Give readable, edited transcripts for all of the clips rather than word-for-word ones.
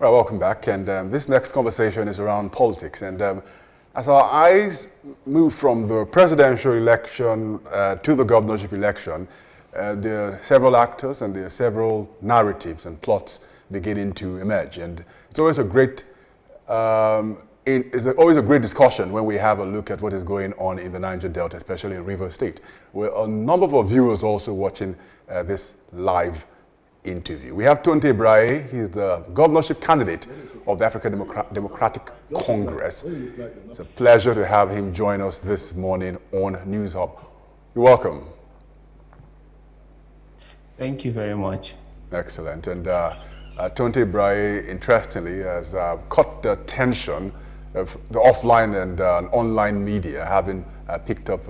Right, welcome back. And this next conversation is around politics. And as our eyes move from the presidential election to the governorship election, there are several actors and there are several narratives and plots beginning to emerge. And it's always a great always a great discussion when we have a look at what is going on in the Niger Delta, especially in Rivers State, where a number of our viewers also watching this live interview. We have Tonte Braye. He's the governorship candidate of the African Democratic Congress. It's a pleasure to have him join us this morning on News Hub. You're welcome. Thank you very much. Excellent. And Tonte Braye, interestingly, has caught the attention of the offline and online media, having picked up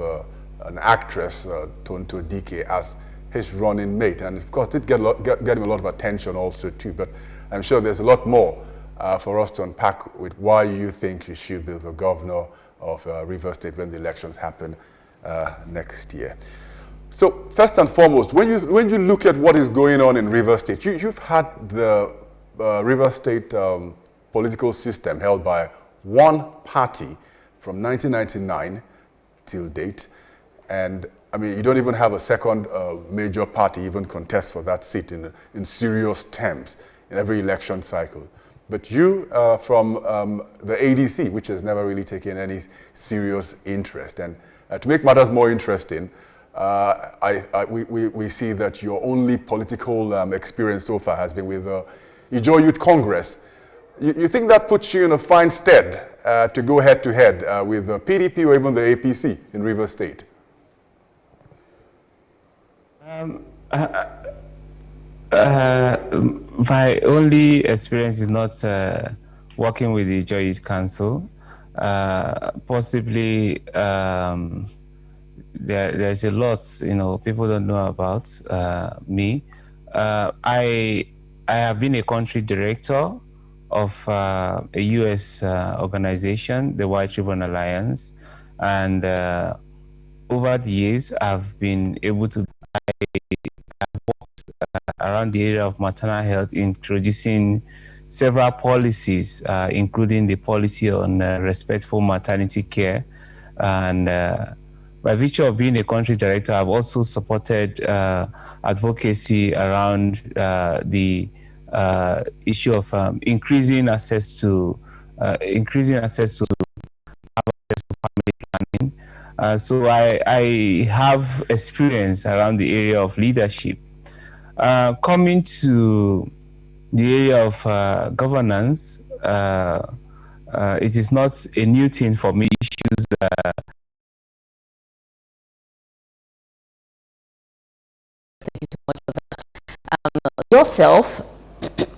an actress, Tonto Dike, as his running mate, and of course did get him a lot of attention also too, but I'm sure there's a lot more for us to unpack with why you think you should be the governor of Rivers State when the elections happen next year. So first and foremost, when you look at what is going on in Rivers State, you've had the Rivers State political system held by one party from 1999 till date, and I mean, you don't even have a second major party even contest for that seat in serious terms in every election cycle. But you from the ADC, which has never really taken any serious interest. And to make matters more interesting, we see that your only political experience so far has been with the Ijaw Youth Congress. You think that puts you in a fine stead to go head-to-head with the PDP or even the APC in Rivers State? My only experience is not working with the Ijaw Youth Council. Possibly, there's a lot, people don't know about me. I have been a country director of a U.S. organization, the White Ribbon Alliance, and over the years, I've been able to around the area of maternal health, introducing several policies, including the policy on respectful maternity care. And by virtue of being a country director, I've also supported advocacy around the issue of increasing access to family planning. So I have experience around the area of leadership. Coming to the area of governance, it is not a new thing for me. Issues Thank you so much for that. Yourself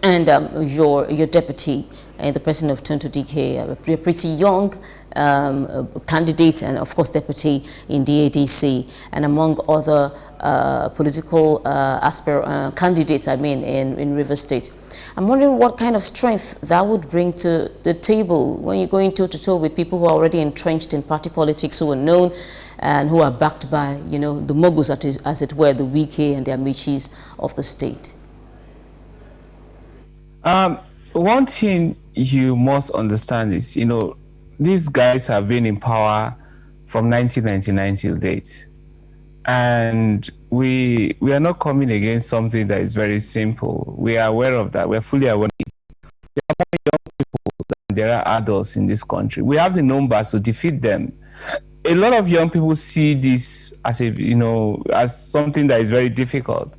and your deputy, the person of Tonto Dike, a pretty young candidate and of course deputy in the ADC, and among other political candidates, in Rivers State. I'm wondering what kind of strength that would bring to the table when you're going toe-to-toe with people who are already entrenched in party politics, who are known and who are backed by, the moguls, as it were, the Wike and the Amichis of the state. One thing you must understand is, these guys have been in power from 1999 till date. And we are not coming against something that is very simple. We are aware of that. We're fully aware. There are more young people than there are adults in this country. We have the numbers to defeat them. A lot of young people see this as as something that is very difficult.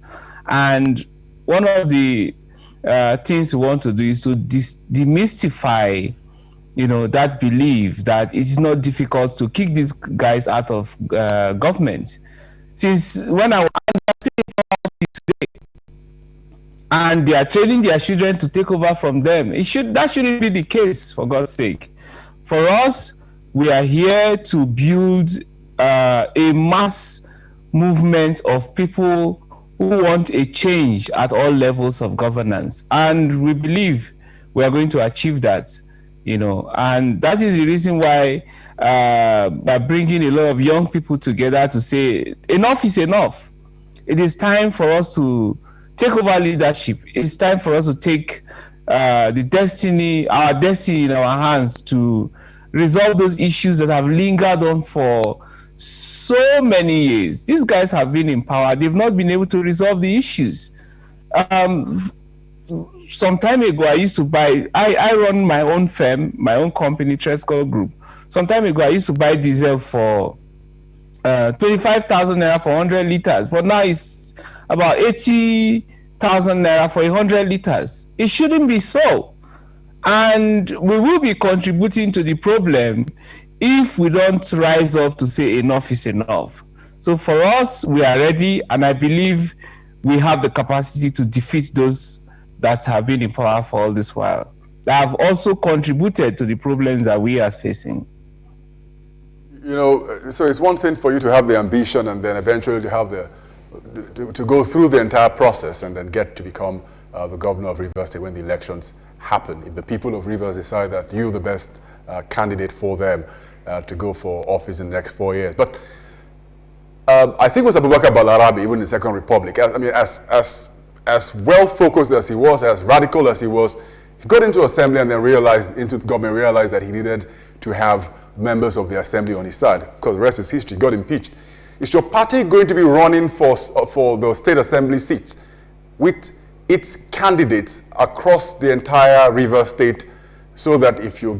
And one of the things we want to do is to demystify, that belief that it is not difficult to kick these guys out of government. Since when I was today, and they are training their children to take over from them, that shouldn't be the case, for God's sake. For us, we are here to build a mass movement of people who want a change at all levels of governance, and we believe we are going to achieve that, and that is the reason why by bringing a lot of young people together to say enough is enough. It is time for us to take over leadership. It's time for us to take our destiny in our hands to resolve those issues that have lingered on for so many years. These guys have been in power. They've not been able to resolve the issues. Some time ago, I run my own firm, my own company, Tresco Group. Some time ago, I used to buy diesel for 25,000 naira for 100 liters, but now it's about 80,000 naira for 100 liters. It shouldn't be so. And we will be contributing to the problem if we don't rise up to say enough is enough. So for us, we are ready, and I believe we have the capacity to defeat those that have been in power for all this while, that have also contributed to the problems that we are facing. You know, so it's one thing for you to have the ambition and then eventually to have to go through the entire process and then get to become the governor of Rivers State when the elections happen. If the people of Rivers decide that you're the best candidate for them to go for office in the next 4 years. But I think it was Abubakar Balarabe, even in the Second Republic, as well focused as he was, as radical as he was, he got into assembly and then into the government, realized that he needed to have members of the assembly on his side, because the rest is history. He got impeached. Is your party going to be running for the state assembly seats with its candidates across the entire Rivers State, so that if you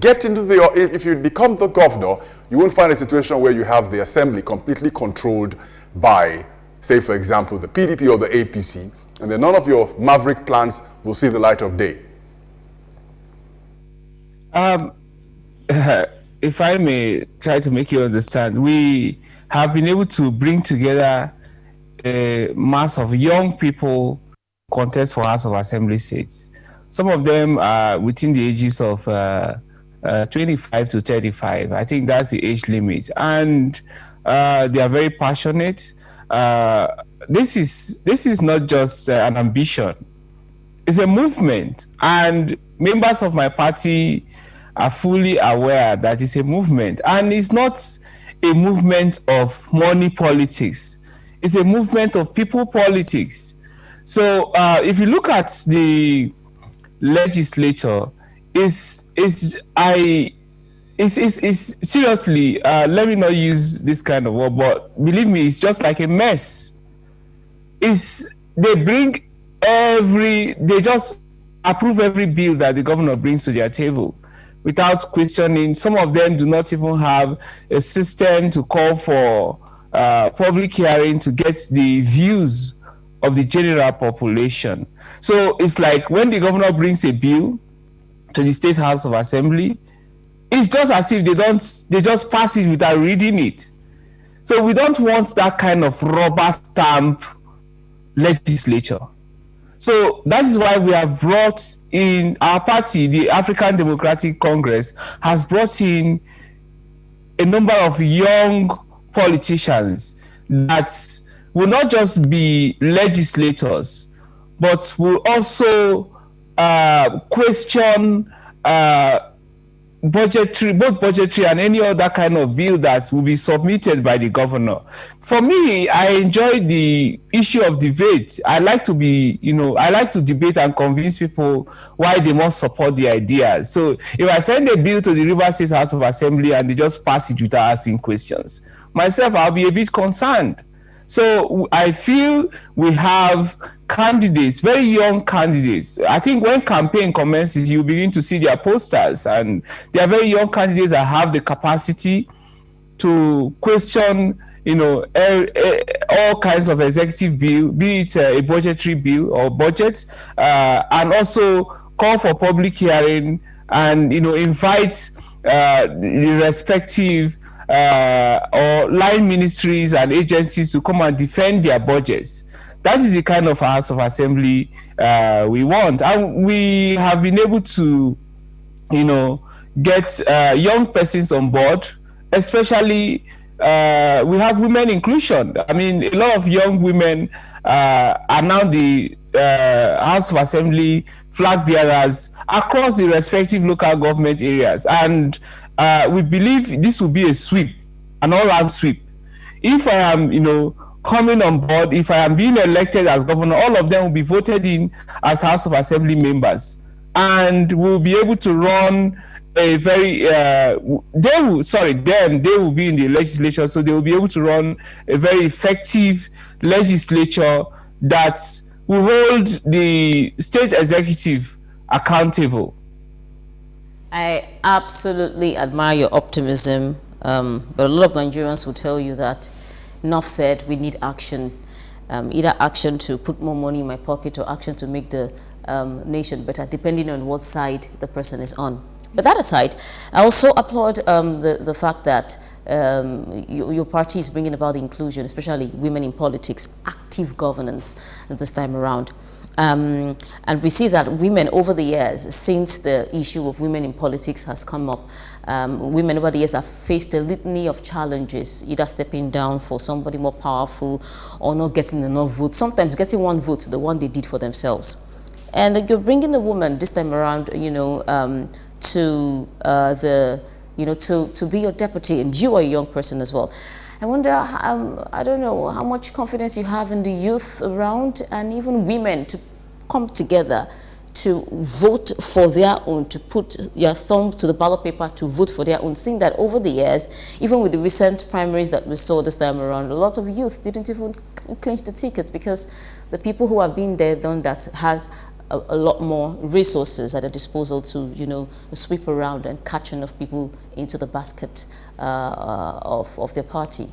become the governor, you won't find a situation where you have the assembly completely controlled by, say for example, the PDP or the APC, and then none of your maverick plans will see the light of day? If I may try to make you understand, we have been able to bring together a mass of young people contest for House of Assembly seats. Some of them are within the ages of 25 to 35. I think that's the age limit. And they are very passionate. This is not just an ambition. It's a movement. And members of my party are fully aware that it's a movement. And it's not a movement of money politics. It's a movement of people politics. So if you look at the legislature, it's seriously, let me not use this kind of word, but believe me, it's just like a mess. They just approve every bill that the governor brings to their table without questioning. Some of them do not even have a system to call for public hearing to get the views of the general population. So it's like when the governor brings a bill to the State House of Assembly, it's just as if they just pass it without reading it. So we don't want that kind of rubber stamp legislature. So that is why we have brought in our party, the African Democratic Congress, has brought in a number of young politicians that will not just be legislators, but will also question both budgetary and any other kind of bill that will be submitted by the governor. For me, I enjoy the issue of debate. I like to debate and convince people why they must support the ideas. So if I send a bill to the Rivers State House of Assembly and they just pass it without asking questions, myself, I'll be a bit concerned. So I feel we have candidates, very young candidates. I think when campaign commences, you begin to see their posters, and they are very young candidates that have the capacity to question, all kinds of executive bill, be it a budgetary bill or budget, and also call for public hearing and, invite the respective or line ministries and agencies to come and defend their budgets. That is the kind of House of Assembly we want. And we have been able to, get young persons on board, especially we have women inclusion. I mean, a lot of young women are now the House of Assembly flag bearers across the respective local government areas. And we believe this will be a sweep, an all-round sweep. If I am, coming on board, if I am being elected as governor, all of them will be voted in as House of Assembly members. and will be able to run a very they will be in the legislature, so they will be able to run a very effective legislature that will hold the state executive accountable. I absolutely admire your optimism, but a lot of Nigerians will tell you that enough said, we need action. Either action to put more money in my pocket or action to make the nation better, depending on what side the person is on. But that aside, I also applaud the fact that your party is bringing about inclusion, especially women in politics, active governance this time around. And we see that women over the years, since the issue of women in politics has come up, women over the years have faced a litany of challenges, either stepping down for somebody more powerful or not getting enough votes, sometimes getting one vote, the one they did for themselves. And you're bringing a woman this time around, to to be your deputy, and you are a young person as well. I wonder, I don't know how much confidence you have in the youth around, and even women, to come together to vote for their own, to put your thumb to the ballot paper to vote for their own, seeing that over the years, even with the recent primaries that we saw this time around, a lot of youth didn't even clinch the tickets because the people who have been there, done that, has a lot more resources at their disposal to, sweep around and catch enough people into the basket of their party.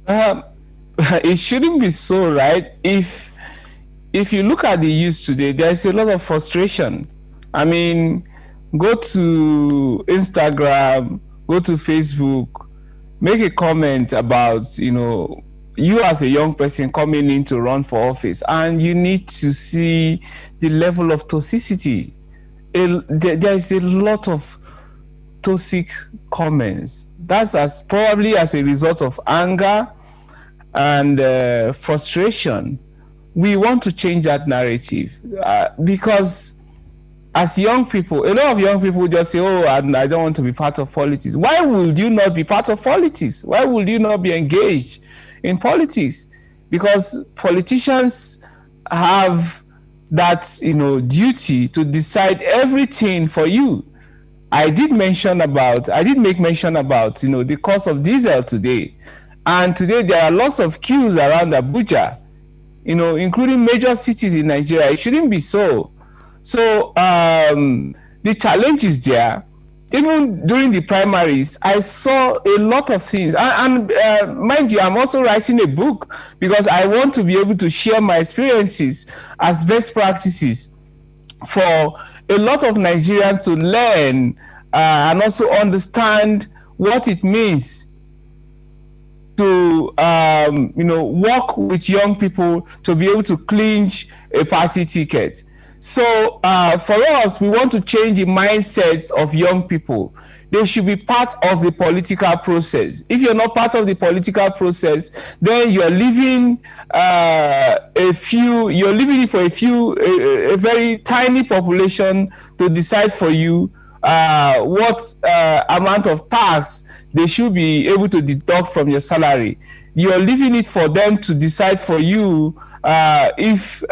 It shouldn't be so, right? If you look at the youth today, there's a lot of frustration. I mean, go to Instagram, go to Facebook, make a comment about, you as a young person coming in to run for office, and you need to see the level of toxicity. There is a lot of toxic comments. That's probably as a result of anger and frustration. We want to change that narrative because as young people, a lot of young people just say, oh, I don't want to be part of politics. Why would you not be part of politics? Why would you not be engaged in politics? Because politicians have that duty to decide everything for you. I did make mention about the cost of diesel today, and today there are lots of queues around Abuja, including major cities in Nigeria. It shouldn't be so. So the challenge is there. Even during the primaries, I saw a lot of things. And mind you, I'm also writing a book because I want to be able to share my experiences as best practices for a lot of Nigerians to learn and also understand what it means to work with young people to be able to clinch a party ticket. So for us, we want to change the mindsets of young people. They should be part of the political process. If you're not part of the political process, then you're leaving it for a very tiny population to decide for you what amount of tax they should be able to deduct from your salary. You're leaving it for them to decide for you if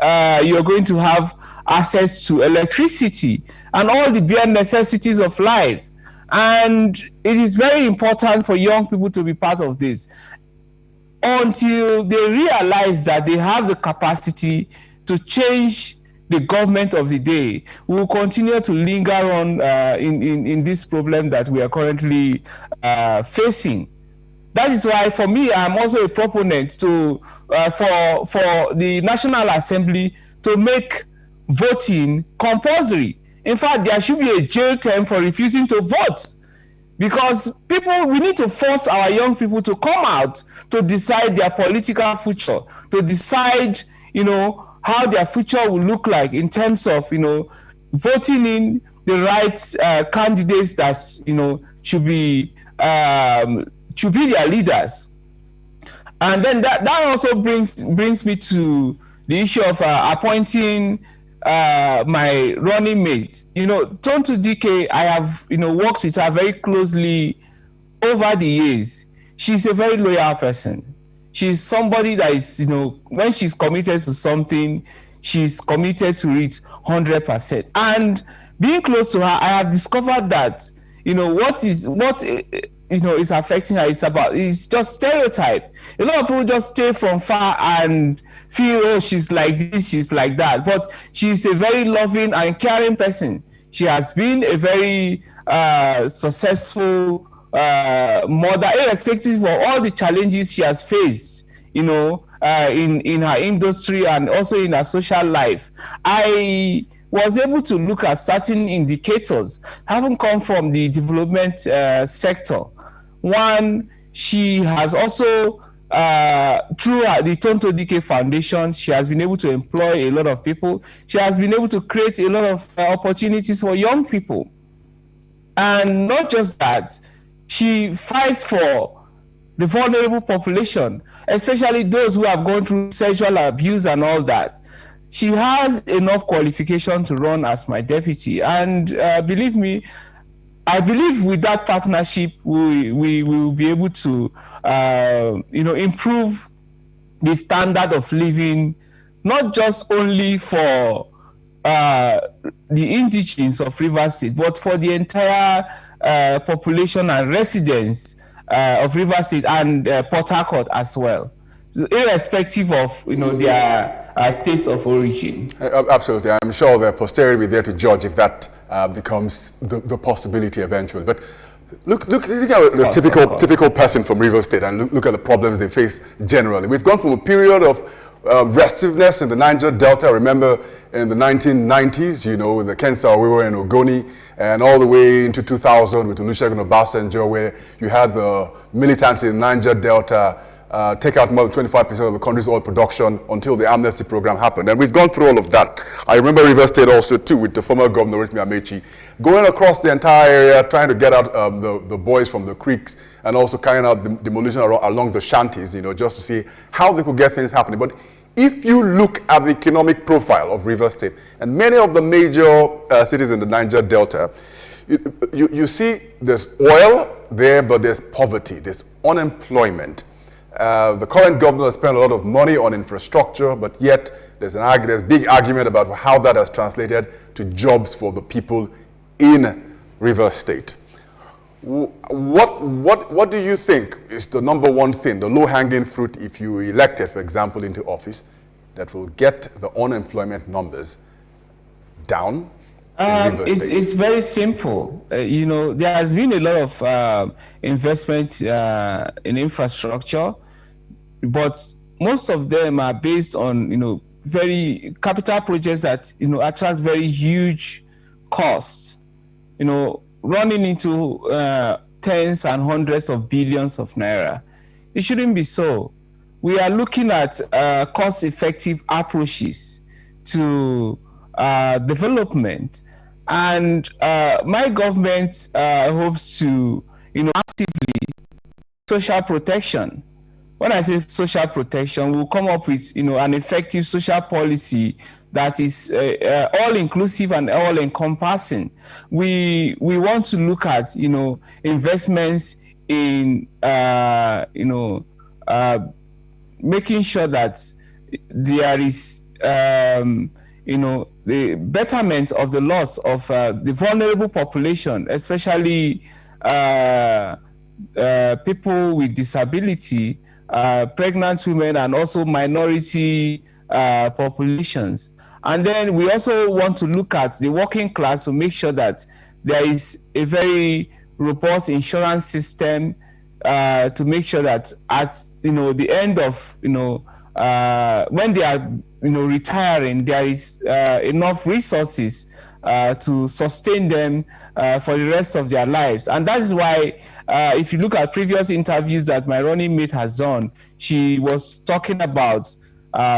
you're going to have access to electricity and all the bare necessities of life. And it is very important for young people to be part of this until they realize that they have the capacity to change the government of the day. We will continue to linger on in this problem that we are currently facing. That is why, for me, I'm also a proponent for the National Assembly to make voting compulsory. In fact, there should be a jail term for refusing to vote, because we need to force our young people to come out to decide their political future, to decide, how their future will look like in terms of, voting in the right candidates that, should be their leaders. And then that also brings me to the issue of appointing my running mate. Tonto DK, I have worked with her very closely over the years. She's a very loyal person. She's somebody that is, when she's committed to something, she's committed to it 100%. And being close to her, I have discovered that, what is affecting her is just stereotype. A lot of people just stay from far and feel, oh, she's like this, she's like that. But she's a very loving and caring person. She has been a very successful mother, irrespective of all the challenges she has faced, in her industry and also in her social life. I was able to look at certain indicators having come from the development sector. One, she has also, through the Tonto Dike Foundation, she has been able to employ a lot of people. She has been able to create a lot of opportunities for young people. And not just that, she fights for the vulnerable population, especially those who have gone through sexual abuse and all that. She has enough qualification to run as my deputy. And believe me, I believe with that partnership, we will be able to, improve the standard of living, not just only for the indigenes of Rivers State, but for the entire population and residents of Rivers State and Port Harcourt as well, irrespective of their states of origin. Absolutely, I'm sure the posterity will be there to judge if that becomes the possibility eventually. But look at the typical person from Rivers State and look at the problems they face generally. We've gone from a period of restiveness in the Niger Delta. I remember in the 1990s, with the Kensa, we were in Ogoni, and all the way into 2000 with Olusegun Obasanjo, where you had the militancy in the Niger Delta take out more than 25% of the country's oil production until the amnesty program happened. And we've gone through all of that. I remember Rivers State also too, with the former governor, Rotimi Amechi, going across the entire area, trying to get out the boys from the creeks and also carrying out the demolition along the shanties, just to see how they could get things happening. But if you look at the economic profile of Rivers State and many of the major cities in the Niger Delta, you see there's oil there, but there's poverty, there's unemployment. The current governor has spent a lot of money on infrastructure, but yet there's big argument about how that has translated to jobs for the people in Rivers State. What do you think is the number one thing, the low-hanging fruit, if you elected, for example, into office, that will get the unemployment numbers down? It's very simple. There has been a lot of investment in infrastructure, but most of them are based on very capital projects that attract very huge costs. Running into tens and hundreds of billions of naira. It shouldn't be so. We are looking at cost-effective approaches to development, and my government hopes to, actively social protection. When I say social protection, we'll come up with, an effective social policy that is all-inclusive and all-encompassing. We want to look at, investments in, making sure that there is, the betterment of the loss of the vulnerable population, especially people with disability, pregnant women, and also minority populations. And then we also want to look at the working class to make sure that there is a very robust insurance system to make sure that at the end of when they are retiring, there is enough resources to sustain them for the rest of their lives. And that is why if you look at previous interviews that my running mate has done, she was talking about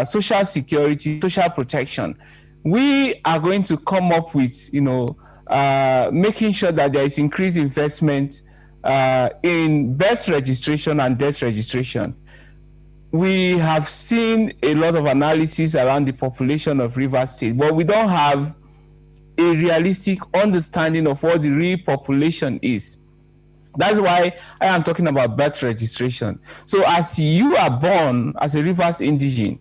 social security, social protection. We are going to come up with making sure that there is increased investment in birth registration and death registration. We have seen a lot of analysis around the population of Rivers State, but we don't have a realistic understanding of what the real population is. That's why I am talking about birth registration. So as you are born as a Rivers indigene,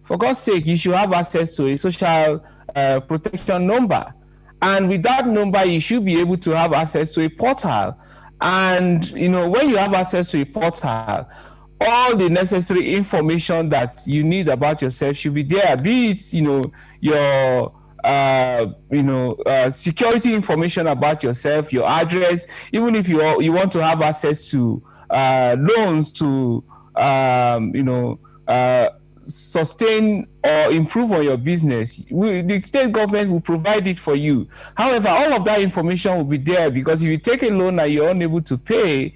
for God's sake, you should have access to a social protection number. And with that number, you should be able to have access to a portal. And, when you have access to a portal, all the necessary information that you need about yourself should be there, be it, your security information about yourself, your address, even if you want to have access to loans to sustain or improve on your business, the state government will provide it for you. However, all of that information will be there, because if you take a loan and you're unable to pay,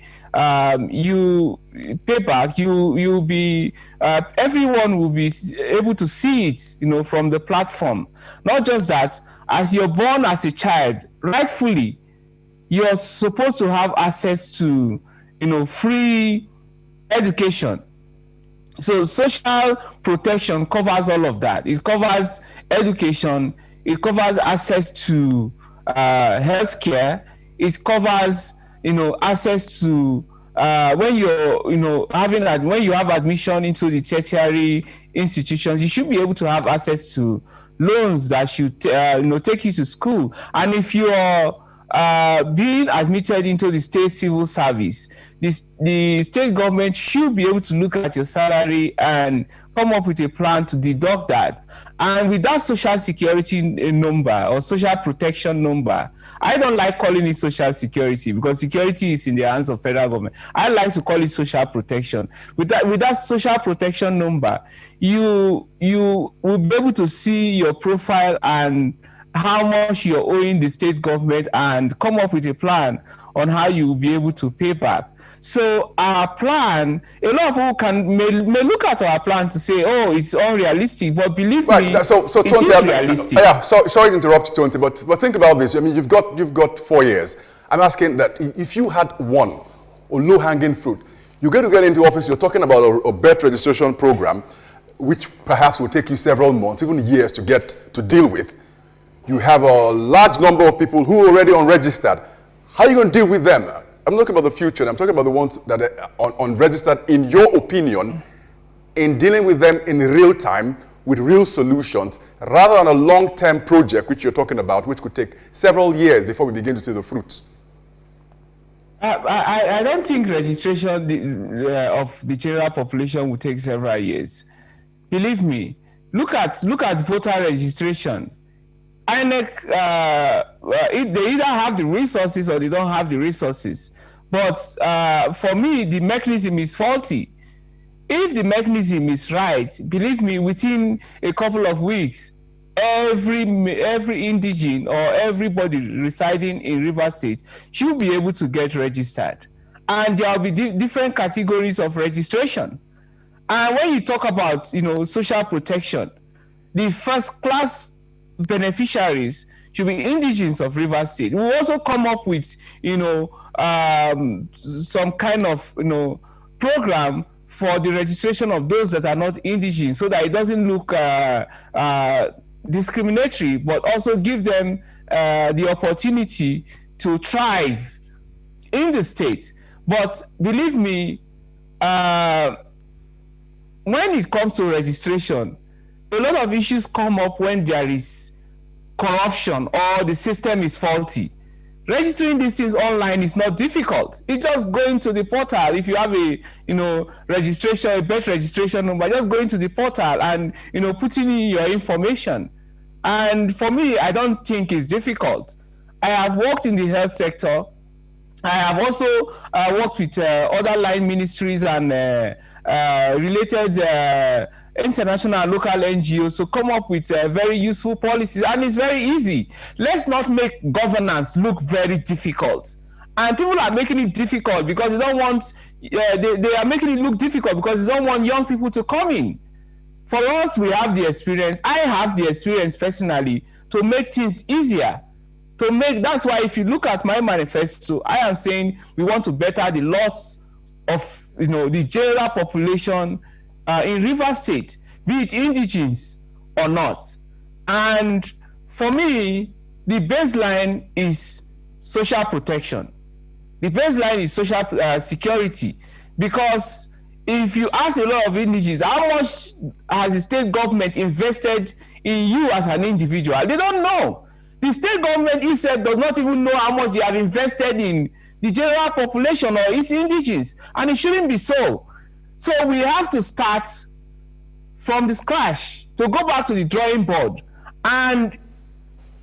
you pay back, you'll be everyone will be able to see it, from the platform. Not just that, as you're born as a child, rightfully, you're supposed to have access to, free education. So social protection covers all of that. It covers education, it covers access to healthcare, it covers access to when you're when you have admission into the tertiary institutions, you should be able to have access to loans that should take you to school. And if you are being admitted into the state civil service, the state government should be able to look at your salary and come up with a plan to deduct that. And with that social security number or social protection number, I don't like calling it social security, because security is in the hands of federal government. I like to call it social protection. With that social protection number, you will be able to see your profile and how much you're owing the state government, and come up with a plan on how you will be able to pay back. So our plan, a lot of people may look at our plan to say, oh, it's unrealistic, but believe me, so it is realistic. Sorry to interrupt you, Tonti, but think about this. I mean, you've got 4 years. I'm asking that if you had one or low-hanging fruit, you're going to get into office, you're talking about a birth registration program, which perhaps will take you several months, even years to deal with. You have a large number of people who are already unregistered. How are you going to deal with them? I'm not talking about the future. I'm talking about the ones that are unregistered. In your opinion, in dealing with them in real time with real solutions, rather than a long-term project, which you're talking about, which could take several years before we begin to see the fruits. I don't think registration of the general population will take several years. Believe me, look at voter registration. INEC, they either have the resources or they don't have the resources. But for me, the mechanism is faulty. If the mechanism is right, believe me, within a couple of weeks, every indigene or everybody residing in Rivers State should be able to get registered. And there will be different categories of registration. And when you talk about, social protection, the first class beneficiaries should be indigenes of Rivers State. We'll also come up with, some kind of, program for the registration of those that are not indigenous, so that it doesn't look discriminatory, but also give them the opportunity to thrive in the state. But believe me, when it comes to registration, a lot of issues come up when there is corruption or the system is faulty. Registering these things online is not difficult. It's just going to the portal. If you have a registration, a birth registration number, just going to the portal and putting in your information. And for me, I don't think it's difficult. I have worked in the health sector. I have also worked with other line ministries and related international and local NGOs to come up with very useful policies, and it's very easy. Let's not make governance look very difficult. And people are making it difficult because they don't want, they are making it look difficult because they don't want young people to come in. For us, we have the experience. I have the experience personally to make things easier. That's why if you look at my manifesto, I am saying we want to better the loss of the general population in Rivers State, be it indigenous or not. And for me, the baseline is social protection. The baseline is social security, because if you ask a lot of indigenes, how much has the state government invested in you as an individual? They don't know. The state government itself does not even know how much they have invested in the general population or its indigenes, and it shouldn't be so. So we have to start from the scratch, to go back to the drawing board, and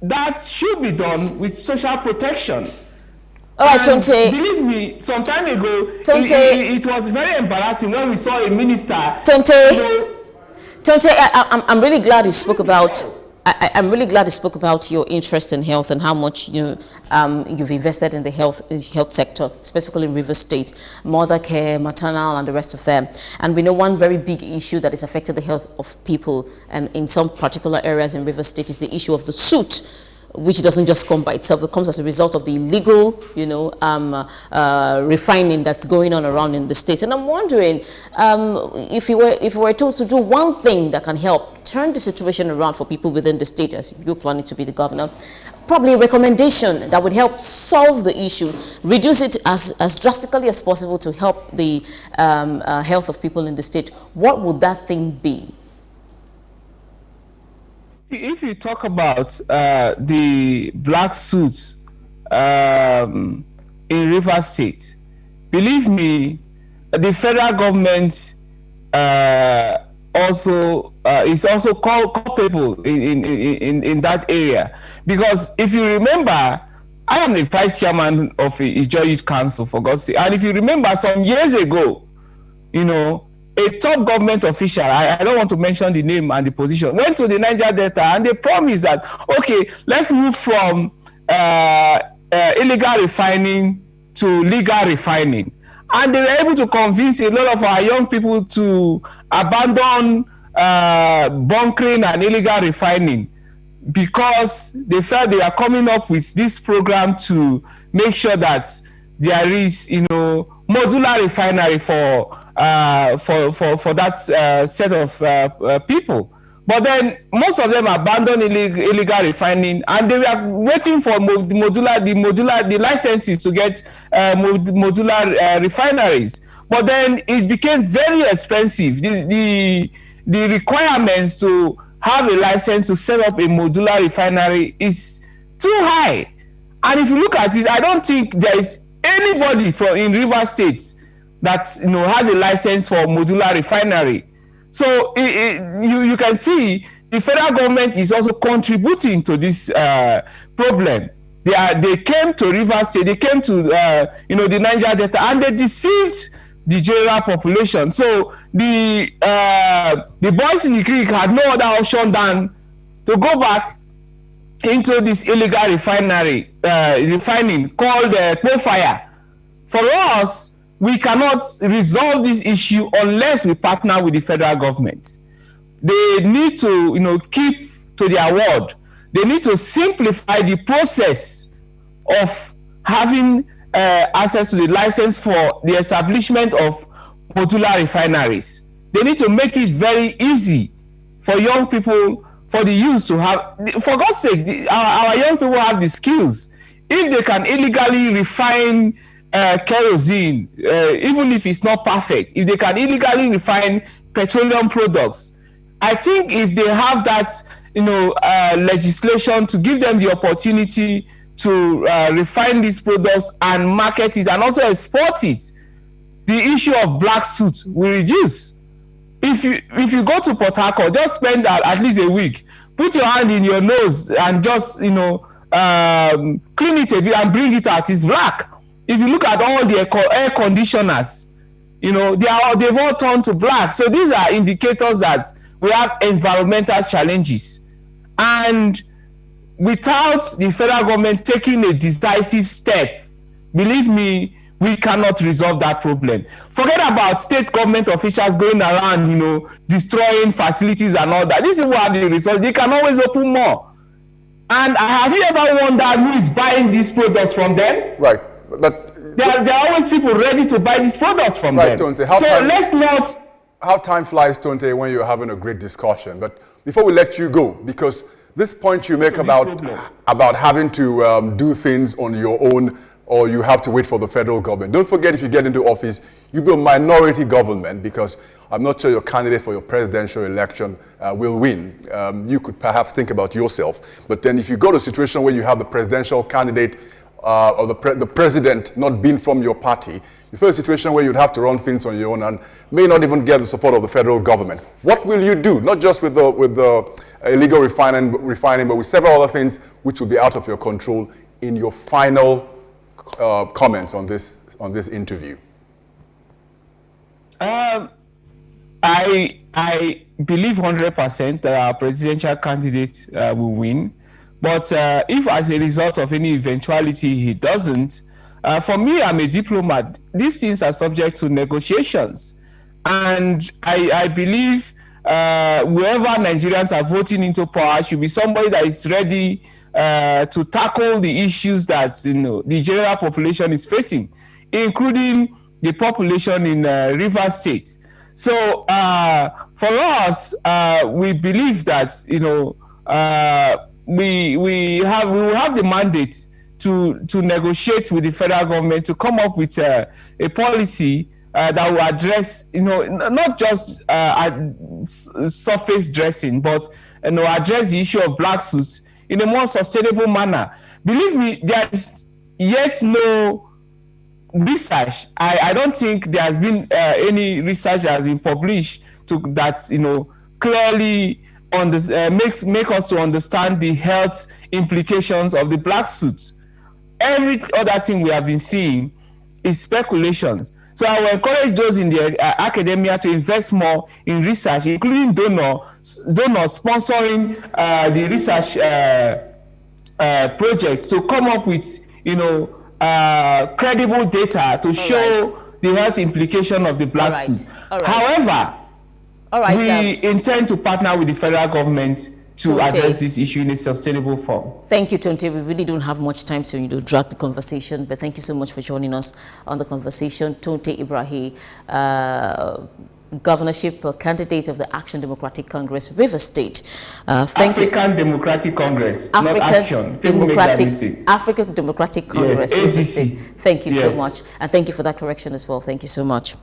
that should be done with social protection. All right, Tonte. Believe me, some time ago, it was very embarrassing when we saw a minister. Tonte, I'm really glad you spoke about. I'm really glad you spoke about your interest in health and how much you've invested in the health sector, specifically in Rivers State, mother care, maternal, and the rest of them. And we know one very big issue that is affecting the health of people, and in some particular areas in Rivers State, is the issue of the soot, which doesn't just come by itself. It comes as a result of the illegal, refining that's going on around in the state. And I'm wondering if you were told to do one thing that can help turn the situation around for people within the state, as you're planning to be the governor, probably a recommendation that would help solve the issue, reduce it as drastically as possible to help the health of people in the state. What would that thing be? If you talk about the black suits in Rivers State, believe me, the federal government is also culpable in that area. Because if you remember, I am the vice chairman of Ijaw Youth Council, for God's sake, and if you remember some years ago, a top government official, I don't want to mention the name and the position, went to the Niger Delta and they promised that, okay, let's move from illegal refining to legal refining. And they were able to convince a lot of our young people to abandon bunkering and illegal refining, because they felt they are coming up with this program to make sure that there is, modular refinery for that set of people. But then most of them abandoned illegal refining, and they were waiting for the licenses to get modular refineries. But then it became very expensive. The requirements to have a license to set up a modular refinery is too high. And if you look at it, I don't think there is anybody in Rivers State that has a license for modular refinery. So you can see the federal government is also contributing to this problem. They came to Rivers State, they came to the Niger Delta, and they deceived the general population. So the boys in the creek had no other option than to go back into this illegal refinery refining called Fire. For us, we cannot resolve this issue unless we partner with the federal government. They need to keep to their word. They need to simplify the process of having access to the license for the establishment of modular refineries. They need to make it very easy for young people, for the youth to have. For God's sake, our young people have the skills. If they can illegally refine kerosene, even if it's not perfect, if they can illegally refine petroleum products, I think if they have that legislation to give them the opportunity to refine these products and market it and also export it, the issue of black soot will reduce. If you go to Port Harcourt, just spend at least a week, put your hand in your nose and just clean it a bit and bring it out. It's black. If you look at all the air conditioners, they've all turned to black. So these are indicators that we have environmental challenges. And without the federal government taking a decisive step, believe me, we cannot resolve that problem. Forget about state government officials going around, destroying facilities and all that. These people have the resources. They can always open more. And have you ever wondered who is buying these products from them? Right. But there are always people ready to buy these products from them. Tonte, let's not. How time flies, Tonte, when you're having a great discussion. But before we let you go, because this point you make about having to do things on your own or you have to wait for the federal government. Don't forget, if you get into office, you'll be a minority government, because I'm not sure your candidate for your presidential election will win. You could perhaps think about yourself. But then if you go to a situation where you have the presidential candidate or the president not being from your party, you face a situation where you'd have to run things on your own and may not even get the support of the federal government. What will you do? Not just with the illegal refining, but with several other things which will be out of your control, in your final comments on this interview. I believe 100% that our presidential candidate will win. But if as a result of any eventuality he doesn't, for me, I'm a diplomat. These things are subject to negotiations. And I believe whoever Nigerians are voting into power should be somebody that is ready to tackle the issues that the general population is facing, including the population in Rivers State. So for us, we believe that we will have the mandate to negotiate with the federal government to come up with a policy that will address, not just surface dressing, but address the issue of black suits in a more sustainable manner. Believe me, there is yet no research. I don't think there has been any research that has been published that clearly make us to understand the health implications of the black suits. Every other thing we have been seeing is speculations. So I will encourage those in the academia to invest more in research, including donors sponsoring the research projects to come up with credible data to show the health implication of the black suits. However, we intend to partner with the federal government to address this issue in a sustainable form. Thank you, Tonte. We really don't have much time to drag the conversation, but thank you so much for joining us on the conversation. Tonte Ibrahim, governorship candidate of the Action Democratic Congress, Rivers State. African Democratic Congress, not Action. African Democratic Congress. Yes, ADC. Thank you so much. And thank you for that correction as well. Thank you so much.